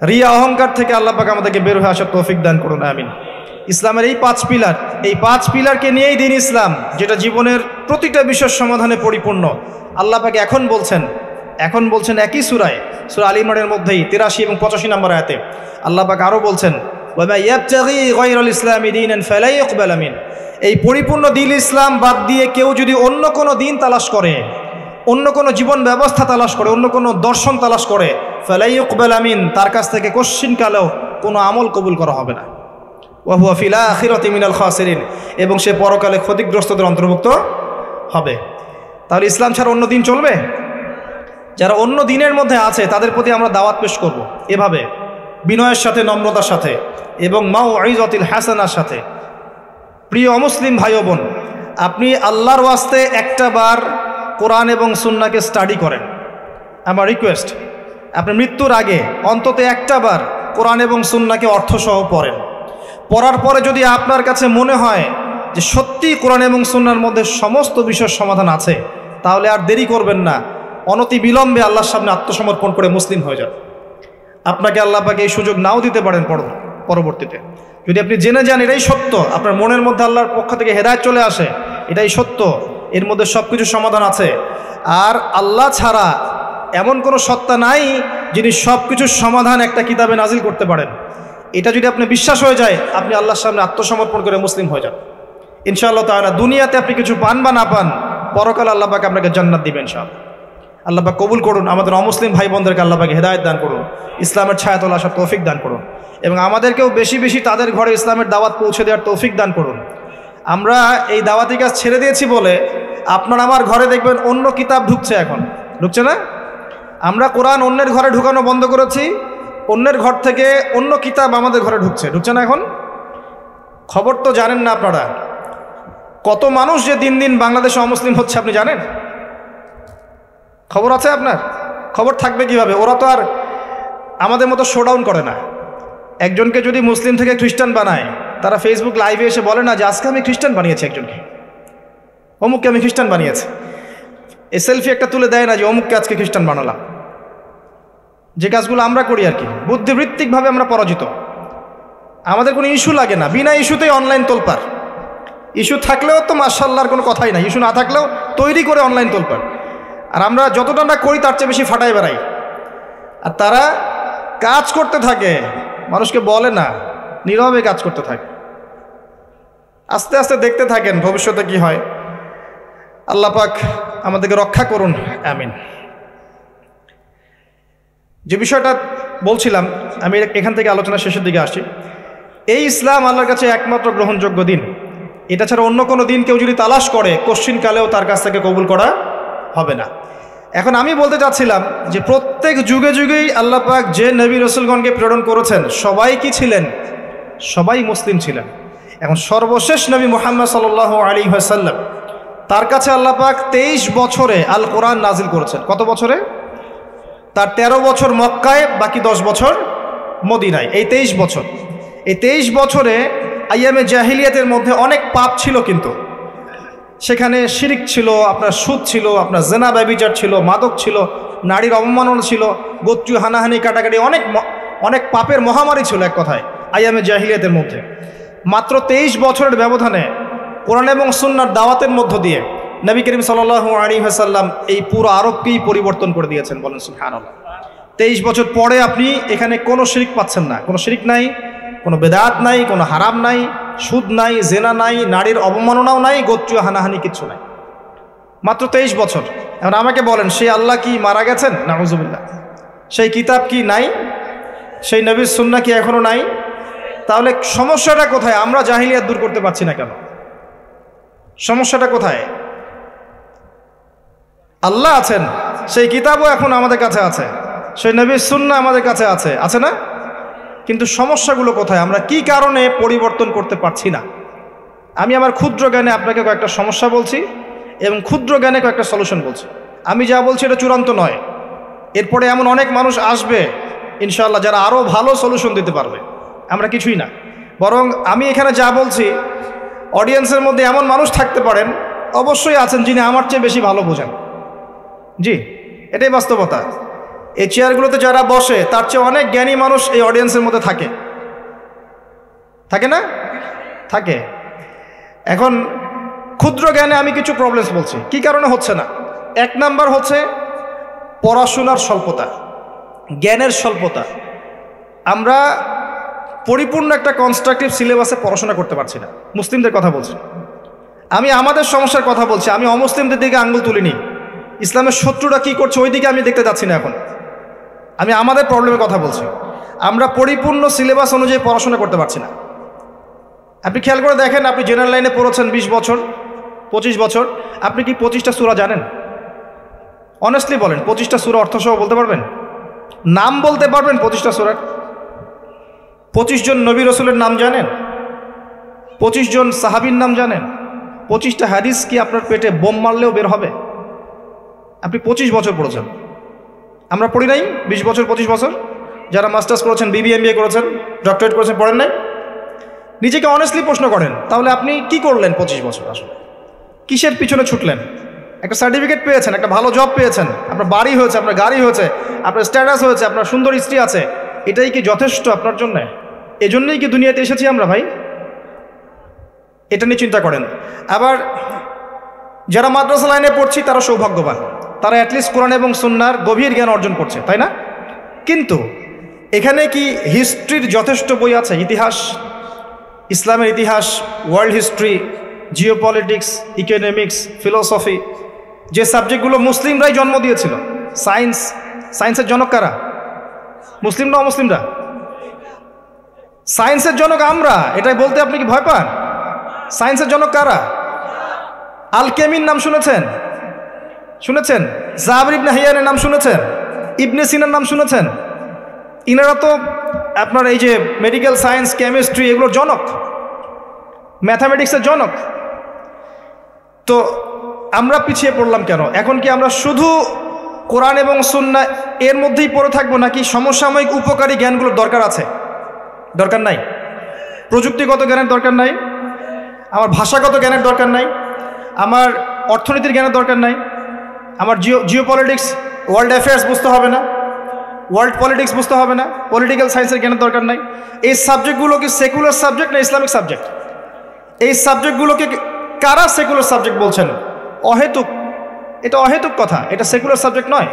রিয়া অহংকার থেকে আল্লাহ পাক আমাদেরকে বের হয়ে আসার তৌফিক দান করুন, আমিন। ইসলামের এই 5 পিলার, এই 5 পিলারকে নিয়েই দিন ইসলাম, যেটা জীবনের প্রতিটা বিষয়ের সমাধানে পরিপূর্ণ। আল্লাহ পাক এখন বলছেন একই সূরায়, সূরা আল ইমরানের মধ্যেই 83 এবং 85 নম্বর আয়াতে আল্লাহ পাক আরও বলছেন, ওয়া মা ইয়াবতাগি গায়রাল ইসলামি দীনান ফালা ইউকবাল মিন। এই পরিপূর্ণ দিন ইসলাম বাদ দিয়ে কেউ যদি অন্য কোনো দিন তালাশ করে, অন্য কোনো জীবন ব্যবস্থা তালাশ করে, অন্য কোনো দর্শন তালাশ করে, ফালা ইউকবাল মিন, তার কাছ থেকে কোশ্চিনকালেও কোনো আমল কবুল করা হবে না। ওয়া হুয়া ফিল আখিরাতি মিনাল খাসিরিন, এবং সে পরকালে ক্ষতিগ্রস্তদের অন্তর্ভুক্ত হবে। তাহলে ইসলাম ছাড়া অন্য দিন চলবে? যারা অন্য দিনের মধ্যে আছে তাদের প্রতি আমরা দাওয়াত পেশ করব এভাবে, বিনয়ের সাথে, নম্রতার সাথে এবং মাউইজাতিল হাসানার সাথে। প্রিয় অমুসলিম ভাই ও বোন, আপনি আল্লাহর ওয়াস্তে একটা বার কোরআন এবং সুন্নাহকে স্টাডি করেন। আমার রিকোয়েস্ট, আপনি মৃত্যুর আগে অন্তত একটা বার কোরআন এবং সুন্নাহকে অর্থসহ পড়েন। পড়ার পরে যদি আপনার কাছে মনে হয় যে সত্যি কোরআন এবং সুন্নাহর মধ্যে সমস্ত বিষয়ের সমাধান আছে, তাহলে আর দেরি করবেন না, অনতি বিলম্বে আল্লাহর সামনে আত্মসমর্পণ করে মুসলিম হয়ে যান। আপনাকে আল্লাহ পাক এই সুযোগ নাও দিতে পারেন পরবর্তীতে। যদি আপনি জেনে যান এটাই সত্য, আপনার মনের মধ্যে আল্লাহর পক্ষ থেকে হেদায়েত চলে আসে, এটাই সত্য, এর মধ্যে সব কিছু সমাধান আছে, আর আল্লাহ ছাড়া এমন কোনো সত্তা নাই যিনি সব কিছুর সমাধান একটা কিতাবে নাজিল করতে পারেন, এটা যদি আপনি বিশ্বাস হয়ে যায়, আপনি আল্লাহর সামনে আত্মসমর্পণ করে মুসলিম হয়ে যান ইনশাআল্লাহ তাআলা। দুনিয়াতে আপনি কিছু পান বা না পান, পরকালে আল্লাহ পাক আপনাকে জান্নাত দিবেন ইনশাআল্লাহ। আল্লাহ পাক কবুল করুন। আমাদের অমুসলিম ভাই বোনদেরকে আল্লাহ পাক হেদায়েত দান করুন, ইসলামের ছায়াতলে আসার তৌফিক দান করুন, এবং আমাদেরকেও বেশি বেশি তাদের ঘরে ইসলামের দাওয়াত পৌঁছে দেওয়ার তৌফিক দান করুন। আমরা এই দাওয়াতি কাজ ছেড়ে দিয়েছি বলে আপনার আমার ঘরে দেখবেন অন্য কিতাব ঢুকছে, এখন ঢুকছে না? আমরা কোরআন অন্যের ঘরে ঢুকানো বন্ধ করেছি, অন্যের ঘর থেকে অন্য কিতাব আমাদের ঘরে ঢুকছে না এখন? খবর তো জানেন না আপনারা, কত মানুষ যে দিন দিন বাংলাদেশে অমুসলিম হচ্ছে আপনি জানেন? খবর আছে আপনার? খবর থাকবে কিভাবে? ওরা তো আর আমাদের মতো শোডাউন করে না। একজনকে যদি মুসলিম থেকে খ্রিস্টান বানায়, তারা ফেসবুক লাইভে এসে বলে না যে আজকে আমি খ্রিস্টান বানিয়েছি, একজনকে অমুককে আমি খ্রিস্টান বানিয়েছি। এই সেলফি একটা তুলে দেয় না যে অমুককে আজকে খ্রিস্টান বানালাম। যে কাজগুলো আমরা করি আর কি, বুদ্ধিবৃত্তিকভাবে আমরা পরাজিত। আমাদের কোনো ইস্যু লাগে না, বিনা ইস্যুতেই অনলাইন তোলপার। ইস্যু থাকলেও তো মাশাআল্লাহর কোনো কথাই নাই, ইস্যু না থাকলেও তৈরি করে অনলাইন তোলপার। আর আমরা যতটা আমরা করি তার চেয়ে বেশি ফাটাই বেড়াই। আর তারা কাজ করতে থাকে, মানুষকে বলে না, নীরবে কাজ করতে থাকে। আস্তে আস্তে দেখতে থাকেন ভবিষ্যতে কি হয়। আল্লাহ পাক আমাদেরকে রক্ষা করুন, আমিন। যে বিষয়টা বলছিলাম, আমি এখান থেকে আলোচনা শেষের দিকে আসছি। এই ইসলাম আল্লাহর কাছে একমাত্র গ্রহণযোগ্য দিন। এটা ছাড়া অন্য কোনো দিন কেউ যদি তালাশ করে, কোশ্চিনকালেও তার কাছ থেকে কবুল করা হবে না। এখন আমি বলতে চাচ্ছিলাম যে প্রত্যেক যুগে যুগেই আল্লাহ পাক যে নবী রসুলগণকে প্রেরণ করেছেন, সবাই কি ছিলেন? সবাই মুসলিম ছিলেন। এখন সর্বশেষ নবী মুহাম্মদ সাল্লাল্লাহু আলাইহি ওয়াসাল্লাম, তার কাছে আল্লাহ পাক 23 বছরে আল কোরআন নাজিল করেছেন। কত বছরে? তার 13 বছর মক্কায়, বাকি 10 বছর মদিনায়। এই 23 বছর, এই 23 বছরে আইয়ামে জাহিলিয়াতের মধ্যে অনেক পাপ ছিল, কিন্তু সেখানে শিরিক ছিল, আপনার সুদ ছিল, আপনার জেনা ব্যভিচার ছিল, মাদক ছিল, নারীর অবমাননা ছিল, গোত্রীয় হানাহানি কাটাকাটি, অনেক পাপের মহামারী ছিল এক কথায় আইয়ামে জাহিলিয়াতের মধ্যে। মাত্র 23 বছরের ব্যবধানে কোরআন এবং সুন্নাহর দাওয়াতের মধ্য দিয়ে নবী করিম সাল্লাল্লাহু আলাইহি ওয়াসাল্লাম এই পুরো আরবকেই পরিবর্তন করে দিয়েছেন। বলেন সুবহানাল্লাহ। 23 বছর পরে আপনি এখানে কোনো শিরিক পাচ্ছেন না, কোনো শিরিক নাই, কোনো বেদাত নাই, কোনো হারাম নাই, সুদ নাই, জেনা নাই, নারীর অবমাননাও নাই, গোত্রীয় হানাহানি কিচ্ছু নাই। মাত্র 23 বছর। এখন আমাকে বলেন, সেই আল্লাহ কি মারা গেছেন? নাউজুবিল্লাহ। সেই কিতাব কি নাই? সেই নবীর সুন্নাহ কি এখনো নাই? তাহলে সমস্যাটা কোথায়? আমরা জাহিলিয়াত দূর করতে পারছি না কেন? সমস্যাটা কোথায়? আল্লাহ আছেন, সেই কিতাবও এখন আমাদের কাছে আছে, সেই নবীর সুন্নাহ আমাদের কাছে আছে, আছে না? কিন্তু সমস্যাগুলো কোথায়? আমরা কি কারণে পরিবর্তন করতে পারছি না? আমি আমার ক্ষুদ্র জ্ঞানে আপনাকে কয়েকটা সমস্যা বলছি এবং ক্ষুদ্র জ্ঞানে কয়েকটা সলিউশন বলছি। আমি যা বলছি এটা চূড়ান্ত নয়। এরপরে এমন অনেক মানুষ আসবে ইনশাআল্লাহ যারা আরও ভালো সলিউশন দিতে পারবে। আমরা কিছুই না, বরং আমি এখানে যা বলছি অডিয়েন্সের মধ্যে এমন মানুষ থাকতে পারেন, অবশ্যই আছেন, যিনি আমার চেয়ে বেশি ভালো বোঝেন। জি, এটাই বাস্তবতা। এই চেয়ারগুলোতে যারা বসে তার চেয়ে অনেক জ্ঞানী মানুষ এই অডিয়েন্সের মধ্যে থাকে, থাকে না? থাকে। এখন ক্ষুদ্র জ্ঞানে আমি কিছু প্রবলেমস বলছি, কি কারণে হচ্ছে না। 1 নাম্বার হচ্ছে পড়াশোনার স্বল্পতা, জ্ঞানের স্বল্পতা। আমরা পরিপূর্ণ একটা কনস্ট্রাকটিভ সিলেবাসে পড়াশোনা করতে পারছি না। মুসলিমদের কথা বলছি, আমি আমাদের সমস্যার কথা বলছি। আমি অমুসলিমদের দিকে আঙ্গুল তুলিনি। ইসলামের শত্রুরা কি করছে ওই দিকে আমি দেখতে যাচ্ছি না। এখন আমি আমাদের প্রবলেমের কথা বলছি। আমরা পরিপূর্ণ সিলেবাস অনুযায়ী পড়াশোনা করতে পারছি না। আপনি খেয়াল করে দেখেন, আপনি জেনারেল লাইনে পড়েছেন 20 বছর 25 বছর, আপনি কি 25টা সূরা জানেন? অনেস্টলি বলেন, 25টা সূরা অর্থসহ বলতে পারবেন? নাম বলতে পারবেন 25টা সূরার? 25 জন নবী রসুলের নাম জানেন? 25 জন সাহাবীর নাম জানেন? 25টা হাদিস কি আপনার পেটে বোম মারলেও বের হবে? আপনি 25 বছর পড়েছেন, আমরা পড়ি নাই? 20 বছর 25 বছর যারা মাস্টার্স করেছেন, BBA করেছেন, ডক্টরেট করেছেন, পড়েন নাই? নিজেকে অনেস্টলি প্রশ্ন করেন, তাহলে আপনি কি করলেন 25 বছর? আসলে কিসের পিছনে ছুটলেন? একটা সার্টিফিকেট পেয়েছেন, একটা ভালো জব পেয়েছেন, আপনার বাড়ি হয়েছে, আপনার গাড়ি হয়েছে, আপনার স্ট্যাটাস হয়েছে, আপনার সুন্দর স্ত্রী আছে, এটাই কি যথেষ্ট আপনার জন্যে? এজন্যই কি দুনিয়াতে এসেছি আমরা ভাই? এটা নিয়ে চিন্তা করেন। আবার যারা মাদ্রাসা লাইনে পড়ছি তারা সৌভাগ্যবান, তারা অ্যাটলিস্ট কোরআন এবং সুন্নাহর গভীর জ্ঞান অর্জন করছে, তাই না? কিন্তু এখানে কি হিস্ট্রির যথেষ্ট বই আছে? ইতিহাস, ইসলামের ইতিহাস, world history, geopolitics, economics, philosophy, যে সাবজেক্টগুলো মুসলিমরাই জন্ম দিয়েছিল, সায়েন্সের জনক কারা? মুসলিম না অমুসলিমরা? সায়েন্সের জনক আমরা, এটাই বলতে আপনি কি ভয় পান? সায়েন্সের জনক কারা? আল-কেমির নাম শুনেছেন? জাবির ইবনে হাইয়ানের নাম শুনেছেন? ইবনে সিনার নাম শুনেছেন? ইনারা তো আপনার এই যে মেডিকেল সায়েন্স, কেমিস্ট্রি এগুলোর জনক, ম্যাথামেটিক্সের জনক। তো আমরা পিছিয়ে পড়লাম কেন? এখন কি আমরা শুধু কোরআন এবং সুন্নাহ এর মধ্যেই পড়ে থাকবো, নাকি সমসাময়িক উপকারী জ্ঞানগুলোর দরকার আছে? দরকার নাই? প্রযুক্তিগত জ্ঞানের দরকার নাই? আমার ভাষাগত জ্ঞানের দরকার নাই? আমার অর্থনীতির জ্ঞানের দরকার নাই? আমার জিওপলিটিক্স, ওয়ার্ল্ড অ্যাফেয়ার্স বুঝতে হবে না? ওয়ার্ল্ড পলিটিক্স বুঝতে হবে না? পলিটিক্যাল সায়েন্সের জ্ঞানের দরকার নাই? এই সাবজেক্টগুলো কি সেকুলার সাবজেক্ট না ইসলামিক সাবজেক্ট? এই সাবজেক্টগুলোকে কারা সেকুলার সাবজেক্ট বলছেন? অহেতুক, এটা অহেতুক কথা, এটা সেকুলার সাবজেক্ট নয়।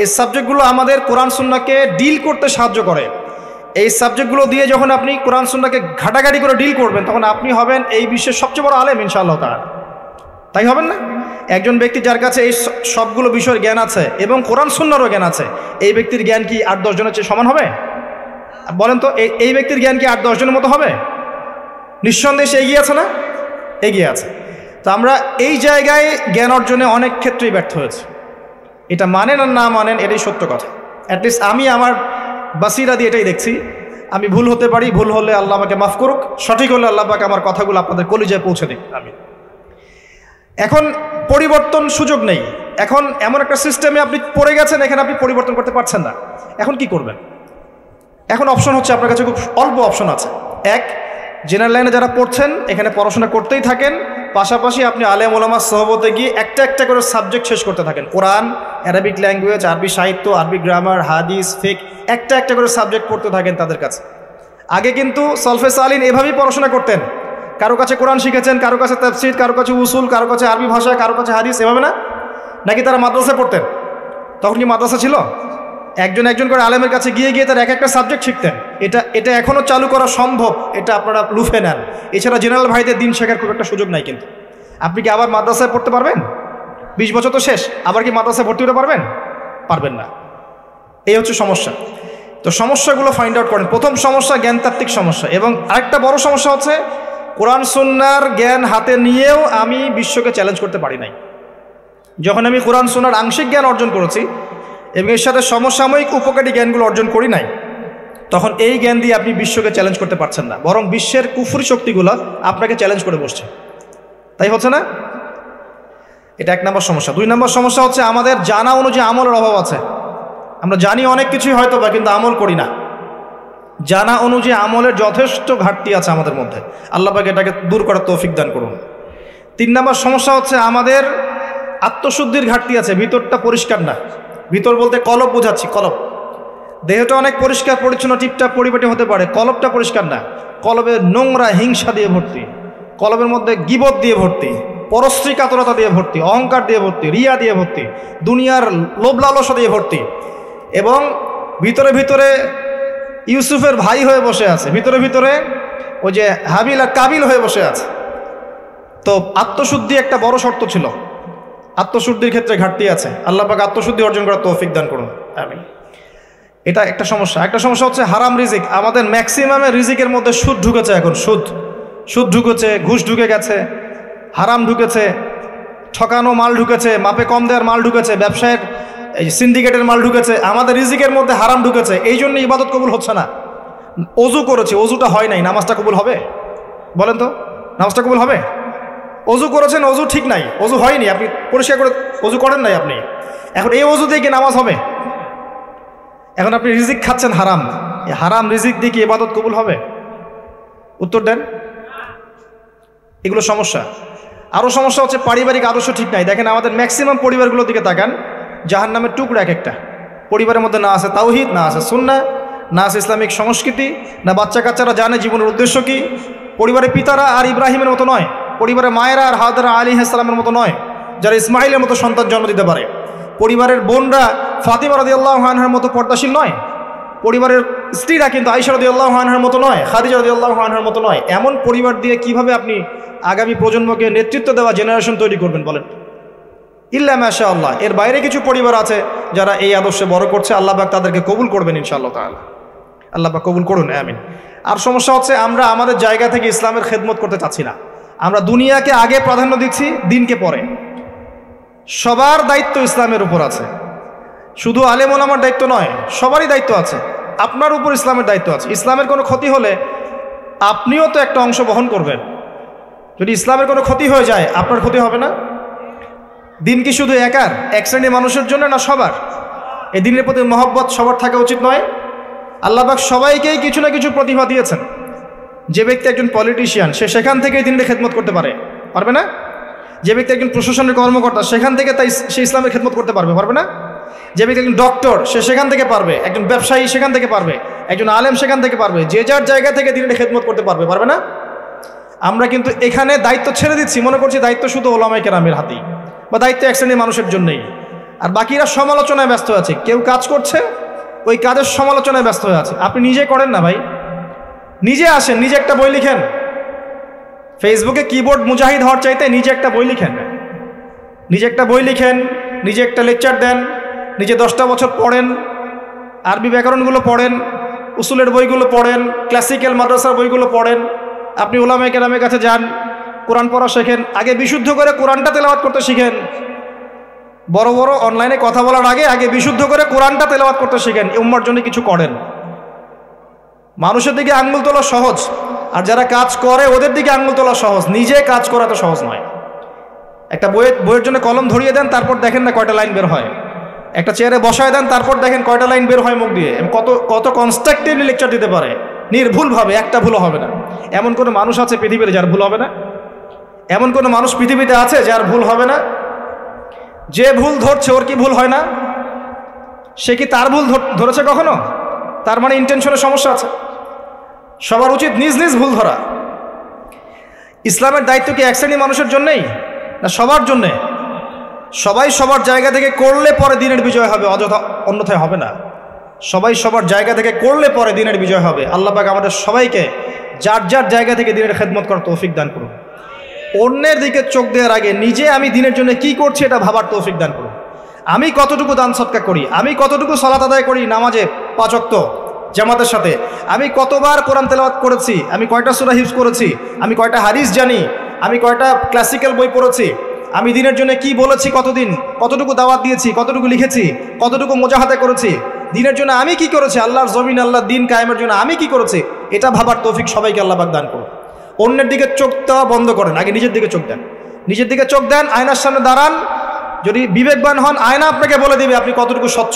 এই সাবজেক্টগুলো আমাদের কোরআন সুন্নাহকে ডিল করতে সাহায্য করে। এই সাবজেক্টগুলো দিয়ে যখন আপনি কোরআন সুন্নাহকে ঘাটাঘাটি করে ডিল করবেন, তখন আপনি হবেন এই বিশ্বের সবচেয়ে বড় আলেম ইনশাআল্লাহ তাআলা। তাই হবেন না? একজন ব্যক্তি যার কাছে এই সবগুলো বিষয়ের জ্ঞান আছে এবং কোরআন সুন্নাহরও জ্ঞান আছে, এই ব্যক্তির জ্ঞান কি 8-10 জনের চেয়ে সমান হবে? বলেন তো, এই ব্যক্তির জ্ঞান কি 8-10 জনের মতো হবে? নিঃসন্দেহে সে এগিয়ে আছে না? এগিয়ে আছে। তো আমরা এই জায়গায় জ্ঞান অর্জনে অনেক ক্ষেত্রেই ব্যর্থ হয়েছি। এটা মানেন আর না মানেন, এটাই সত্য কথা। অ্যাটলিস্ট আমি আমার বাসিরা দিয়ে এটাই দেখছি। আমি ভুল হতে পারি, ভুল হলে আল্লাহ আমাকে মাফ করুক, সঠিক হলে আল্লাহ আমাকে আমার কথাগুলো আপনাদের কলিজায় পৌঁছে দিক। আমি এখন পরিবর্তন সুযোগ নেই। এখন এমন একটা সিস্টেমে আপনি পড়ে গেছেন, এখানে আপনি পরিবর্তন করতে পারছেন না। এখন কি করবেন? এখন অপশন হচ্ছে, আপনার কাছে খুব অল্প অপশন আছে। এক, জেনারেল লাইনে যারা পড়ছেন এখানে পড়াশোনা করতেই থাকেন, পাশাপাশি আপনি আলেম ওলামার সহবতে গিয়ে একটা একটা করে সাবজেক্ট শেষ করতে থাকেন। কোরআন, অ্যারাবিক ল্যাঙ্গুয়েজ, আরবি সাহিত্য, আরবি গ্রামার, হাদিস, ফিকহ, একটা একটা করে সাবজেক্ট পড়তে থাকেন তাদের কাছে। আগে কিন্তু সলফে সালিন এভাবেই পড়াশোনা করতেন। কারো কাছে কোরআন শিখেছেন, কারো কাছে তাফসীর, কারো কাছে উসুল, কারো কাছে আরবি ভাষা, কারো কাছে হাদিস, এভাবে না? নাকি তারা মাদ্রাসায় পড়তেন? তখন কি মাদ্রাসা ছিল? একজন একজন করে আলেমের কাছে গিয়ে গিয়ে তার এক একটা সাবজেক্ট শিখতেন। এটা এখনও চালু করা সম্ভব, এটা আপনারা লুফে নেন। এছাড়া জেনারেল ভাইদের দিন শেখার খুব একটা সুযোগ নাই। কিন্তু আপনি কি আবার মাদ্রাসায় পড়তে পারবেন? 20 বছর তো শেষ, আবার কি মাদ্রাসায় ভর্তি হতে পারবেন? পারবেন না। এই হচ্ছে সমস্যা। তো সমস্যাগুলো ফাইন্ড আউট করেন। প্রথম সমস্যা জ্ঞানতাত্ত্বিক সমস্যা, এবং আরেকটা বড় সমস্যা হচ্ছে কোরআন সুন্নাহর জ্ঞান হাতে নিয়েও আমি বিশ্বকে চ্যালেঞ্জ করতে পারি নাই। যখন আমি কোরআন সুন্নাহর আংশিক জ্ঞান অর্জন করেছি এবং এর সাথে সমসাময়িক উপকারী জ্ঞানগুলো অর্জন করি নাই, তখন এই জ্ঞান দিয়ে আপনি বিশ্বকে চ্যালেঞ্জ করতে পারছেন না, বরং বিশ্বের কুফরি শক্তিগুলো আপনাকে চ্যালেঞ্জ করে বসছে। তাই হচ্ছে না? এটা 1 নম্বর সমস্যা। 2 নম্বর সমস্যা হচ্ছে আমাদের জানা অনুযায়ী আমলের অভাব আছে। আমরা জানি অনেক কিছুই হয়তো বা, কিন্তু আমল করি না। জানা অনুযায়ী আমলের যথেষ্ট ঘাটতি আছে আমাদের মধ্যে। আল্লাহ পাক এটাকে দূর করার তৌফিক দান করুন। 3 নম্বর সমস্যা হচ্ছে আমাদের আত্মশুদ্ধির ঘাটতি আছে। ভিতরটা পরিষ্কার না। ভিতর বলতে কলব বোঝাচ্ছি, কলব। দেহটা অনেক পরিষ্কার পরিচ্ছন্ন টিপটাপ পরিপাটি হতে পারে, কলবটা পরিষ্কার না। কলবে নোংরা হিংসা দিয়ে ভর্তি, কলবের মধ্যে গীবত দিয়ে ভর্তি, পরশ্রী কাতরতা দিয়ে ভর্তি, অহংকার দিয়ে ভর্তি, রিয়া দিয়ে ভর্তি, দুনিয়ার লোভ লালসা দিয়ে ভর্তি, এবং ভিতরে ভিতরে ইউসুফের ভাই হয়ে বসে আছে, ভিতরে ভিতরে ওই যে হাবিল আর কাবিল হয়ে বসে আছে। তো আত্মশুদ্ধি একটা বড় শর্ত ছিল। আত্মশুদ্ধির ক্ষেত্রে ঘাটতি আছে। আল্লাহ পাক আত্মশুদ্ধি অর্জন করার তৌফিক দান করুন। আমিন। এটা একটা সমস্যা। একটা সমস্যা হচ্ছে হারাম রিজিক। আমাদের ম্যাক্সিমামের রিজিকের মধ্যে সুদ ঢুকেছে। এখন সুদ ঢুকেছে, ঘুষ ঢুকে গেছে, হারাম ঢুকেছে, ঠকানো মাল ঢুকেছে, মাপে কম দেওয়ার মাল ঢুকেছে, ব্যবসায়ের এই সিন্ডিকেটের মাল ঢুকেছে, আমাদের রিজিকের মধ্যে হারাম ঢুকেছে। এই জন্য ইবাদত কবুল হচ্ছে না। অজু করেছি, অজুটা হয় নাই, নামাজটা কবুল হবে? বলেন তো, নামাজটা কবুল হবে? অজু করেছেন, অজু ঠিক নাই, অজু হয়নি, আপনি পরিষ্কার করে অজু করেন নাই আপনি। এখন এই অজু দিয়ে কি নামাজ হবে? এখন আপনি রিজিক খাচ্ছেন হারাম, এই হারাম রিজিক দিয়ে কি ইবাদত কবুল হবে? উত্তর দেন। এগুলো সমস্যা। আরও সমস্যা হচ্ছে পারিবারিক আদর্শ ঠিক নাই। দেখেন আমাদের ম্যাক্সিমাম পরিবারগুলোর দিকে তাকান, জাহান্নামের টুকরা এক একটা। পরিবারের মধ্যে না আছে তাওহীদ, না আছে সুন্নাহ, না আছে ইসলামিক সংস্কৃতি, না বাচ্চা কাচ্চারা জানে জীবনের উদ্দেশ্য কী। পরিবারের পিতারা আর ইব্রাহিমের মতো নয়, পরিবারের মায়েরা আর হাজরা আলাইহিস সালামের মতো নয়, যারা ইসমাইলের মতো সন্তান জন্ম দিতে পারে। পরিবারের বোনরা ফাতিমা রাদিয়াল্লাহু আনহার মতো পর্দাশীল নয়। পরিবারের স্ত্রীরা কিন্তু আয়েশা রাদিয়াল্লাহু আনহার মতো নয়, খাদিজা রাদিয়াল্লাহু আনহার মতো নয়। এমন পরিবার দিয়ে কিভাবে আপনি আগামী প্রজন্মকে নেতৃত্ব দেওয়া জেনারেশন তৈরি করবেন বলেন? ইল্লা মাশাআল্লাহ, এর বাইরে কিছু পরিবার আছে যারা এই আদর্শে বড় করছে, আল্লাহ পাক তাদেরকে কবুল করবেন ইনশাআল্লাহ তাআলা। আল্লাহ পাক কবুল করুন, আমিন। আর সমস্যা হচ্ছে আমরা আমাদের জায়গা থেকে ইসলামের খেদমত করতে চাচ্ছি না। আমরা দুনিয়াকে আগে প্রাধান্য দিচ্ছি, দিনকে পরে। সবার দায়িত্ব ইসলামের উপর আছে, শুধু আলেম ওলামার দায়িত্ব নয়, সবারই দায়িত্ব আছে। আপনার উপর ইসলামের দায়িত্ব আছে। ইসলামের কোনো ক্ষতি হলে আপনিও তো একটা অংশ বহন করবেন। যদি ইসলামের কোনো ক্ষতি হয়ে যায় আপনার ক্ষতি হবে না? দিন কি শুধু একার, এক শ্রেণীর মানুষের জন্য না সবার? এই দিনের প্রতি মহব্বত সবার থাকা উচিত নয়? আল্লাহ পাক সবাইকেই কিছু না কিছু প্রতিভা দিয়েছেন। যে ব্যক্তি একজন পলিটিশিয়ান, সে সেখান থেকেই দিনের খেদমত করতে পারবে না? যে ব্যক্তি একজন প্রশাসনের কর্মকর্তা, সেখান থেকে সে ইসলামের খেদমত করতে পারবে না? যে ব্যক্তি একজন ডক্টর, সে সেখান থেকে পারবে। একজন ব্যবসায়ী সেখান থেকে পারবে। একজন আলেম সেখান থেকে পারবে। যে যার জায়গা থেকে দিনের খেদমত করতে পারবে না? আমরা কিন্তু এখানে দায়িত্ব ছেড়ে দিচ্ছি, মনে করছি দায়িত্ব শুধু ওলামায়ে কেরামের হাতেই, বা দায়িত্ব এক শ্রেণীর মানুষের জন্যই। আর বাকিরা সমালোচনায় ব্যস্ত আছে। কেউ কাজ করছে, ওই কাজের সমালোচনায় ব্যস্ত হয়ে আছে। আপনি নিজে করেন না ভাই, নিজে আসেন, নিজে একটা বই লিখেন। ফেসবুকে কিবোর্ড মুজাহিদ হওয়ার চাইতে নিজে একটা বই লিখেন। নিজে একটা বই লিখেন, নিজে একটা লেকচার দেন, নিজে 10টা বছর পড়েন, আরবি ব্যাকরণগুলো পড়েন, উসুলের বইগুলো পড়েন, ক্লাসিক্যাল মাদ্রাসার বইগুলো পড়েন। আপনি উলামায়ে কেরামের কাছে যান, কোরআন পড়া শেখেন। আগে বিশুদ্ধ করে কোরআনটা তেলাওয়াত করতে শিখেন। বড় বড় অনলাইনে কথা বলার আগে বিশুদ্ধ করে কোরআনটা তেলাওয়াত করতে শিখেন। এই উম্মার জন্য কিছু করেন। মানুষের দিকে আঙ্গুল তোলা সহজ, আর যারা কাজ করে ওদের দিকে আঙ্গুল তোলা সহজ। নিজে কাজ করা তো সহজ নয়। একটা বইয়ের জন্য কলম ধরিয়ে দেন, তারপর দেখেন না কয়টা লাইন বের হয়। একটা চেয়ারে বসায় দেন, তারপর দেখেন কয়টা লাইন বের হয় মুখ দিয়ে। কত কনস্ট্রাকটিভলি লেকচার দিতে পারে, নির্ভুলভাবে, একটা ভুলও হবে না। এমন কোনো মানুষ আছে পৃথিবীতে যার ভুল হবে না? এমন কোনো মানুষ পৃথিবীতে আছে যার ভুল হবে না? যে ভুল ধরছে ওর কি ভুল হয় না? সে কি তার ভুল ধরেছে কখনো? তার মানে ইন্টেনশনের সমস্যা আছে। সবার উচিত নিজ নিজ ভুল ধরা। ইসলামের দায়িত্ব কি এক শ্রেণীর মানুষের জন্যই না সবার জন্যে? সবাই সবার জায়গা থেকে করলে পরে দিনের বিজয় হবে, অযথা অন্যথায় হবে না। সবাই সবার জায়গা থেকে করলে পরে দিনের বিজয় হবে। আল্লাহ পাক আমাদের সবাইকে যার যার জায়গা থেকে দিনের খেদমত করার তৌফিক দান করুন। অন্যের দিকে চোখ দেওয়ার আগে নিজে আমি দিনের জন্য কি করছি এটা ভাবার তৌফিক দান করুন। আমি কতটুকু দান সদকা করি, আমি কতটুকু সালাত আদায় করি নামাজে 5 ওয়াক্ত জামাতের সাথে, আমি কতবার কোরআন তেলাওয়াত করেছি, আমি কয়টা সূরা হিফজ করেছি, আমি কয়টা হাদিস জানি, আমি কয়টা ক্লাসিক্যাল বই পড়েছি, আমি দিনের জন্য কি বলেছি, কতদিন, কতটুকু দাওয়াত দিয়েছি, কতটুকু লিখেছি, কতটুকু মুজাহাদা করেছি, দিনের জন্য আমি কি করেছি, আল্লাহর জমিন, আল্লাহর দিন কায়েমের জন্য আমি কি করেছি, এটা ভাবার তৌফিক সবাইকে আল্লাহ পাক দান করুন। অন্যের দিকে চোখ দেওয়া বন্ধ করেন, আগে নিজের দিকে চোখ দেন। নিজের দিকে চোখ দেন, আয়নার সামনে দাঁড়ান। যদি বিবেকবান হন, আয়না আপনাকে বলে দিবে আপনি কতটুকু স্বচ্ছ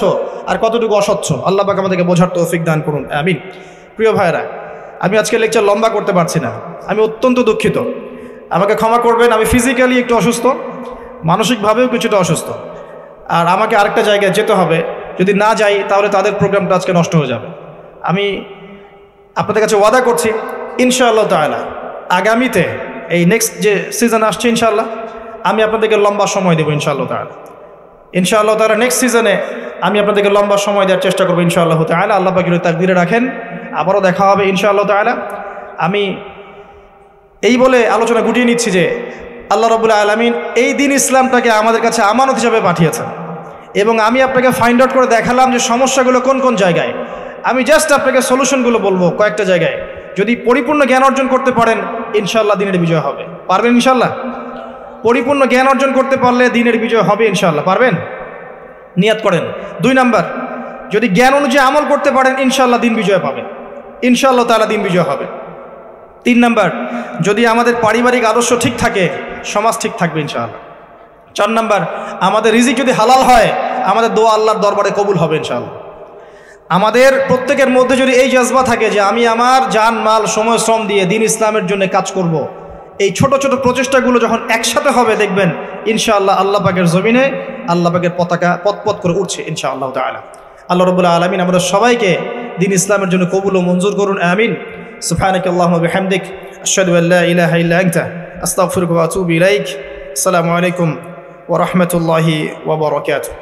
আর কতটুকু অস্বচ্ছ। আল্লাহ পাক আমাদেরকে বোঝার তৌফিক দান করুন, আমিন। প্রিয় ভাইরা, আমি আজকে লেকচার লম্বা করতে পারছি না, আমি অত্যন্ত দুঃখিত, আমাকে ক্ষমা করবেন। আমি ফিজিক্যালি একটু অসুস্থ, মানসিকভাবেও কিছুটা অসুস্থ, আর আমাকে আরেকটা জায়গায় যেতে হবে। যদি না যাই তাহলে তাদের প্রোগ্রামটা আজকে নষ্ট হয়ে যাবে। আমি আপনাদের কাছে ওয়াদা করছি ইনশাআল্লাহ তাআলা আগামীতে এই নেক্সট যে সিজন আসছে ইনশাআল্লাহ আমি আপনাদেরকে লম্বা সময় দেবো ইনশাআল্লাহ তাআলা। ইনশাআল্লাহ তাআলা নেক্সট সিজনে আমি আপনাদেরকে লম্বা সময় দেওয়ার চেষ্টা করবো ইনশাআল্লাহ তাআলা। আল্লাহ পাক যদি তাকদীরে রাখেন আবারও দেখা হবে ইনশাআল্লাহ তাআলা। আমি এই বলে আলোচনা গুটিয়ে নিচ্ছি যে আল্লাহ রাব্বুল আলামিন এই দিন ইসলামটাকে আমাদের কাছে আমানত হিসাবে পাঠিয়েছেন, এবং আমি আপনাকে ফাইন্ড আউট করে দেখালাম যে সমস্যাগুলো কোন কোন জায়গায়। আমি জাস্ট আপনাকে সলিউশনগুলো বলবো কয়েকটা জায়গায়। যদি পরিপূর্ণ জ্ঞান অর্জন করতে পারেন ইনশাআল্লাহ দিনের বিজয় হবে। পারবেন ইনশাআল্লাহ? পরিপূর্ণ জ্ঞান অর্জন করতে পারলে দিনের বিজয় হবে ইনশাআল্লাহ। পারবেন? নিয়াত করেন। 2 নাম্বার, যদি জ্ঞান অনুযায়ী আমল করতে পারেন ইনশাআল্লাহ দিন বিজয় পাবেন, ইনশাআল্লাহ তাআলা দিন বিজয় হবে। 3 নাম্বার, যদি আমাদের পারিবারিক আদর্শ ঠিক থাকে সমাজ ঠিক থাকবে ইনশাআল্লাহ। 4 নাম্বার, আমাদের রিজিক যদি হালাল হয় আমাদের দোয়া আল্লাহর দরবারে কবুল হবে ইনশাআল্লাহ। আমাদের প্রত্যেকের মধ্যে যদি এই জজবা থাকে যে আমি আমার জান মাল সময় শ্রম দিয়ে দিন ইসলামের জন্য কাজ করব, এই ছোট ছোট প্রচেষ্টাগুলো যখন একসাথে হবে দেখবেন ইনশাআল্লাহ আল্লাহ পাকের জমিনে আল্লাহ পাকের পতাকা পতপত করে উঠছে ইনশাআল্লাহ তাআলা। আল্লাহ রাব্বুল আলামিন আমাদের সবাইকে দিন ইসলামের জন্য কবুল ও মঞ্জুর করুন, আমিন। সুবহানাকাল্লাহুম্মা ওয়া বিহামদিক আশহাদু আল্লা ইলাহা ইল্লা আনতা আস্তাগফিরুকা ওয়া আতুবু ইলাইক। আসসালামু আলাইকুম ওয়া রাহমাতুল্লাহি ওয়া বারাকাতুহু।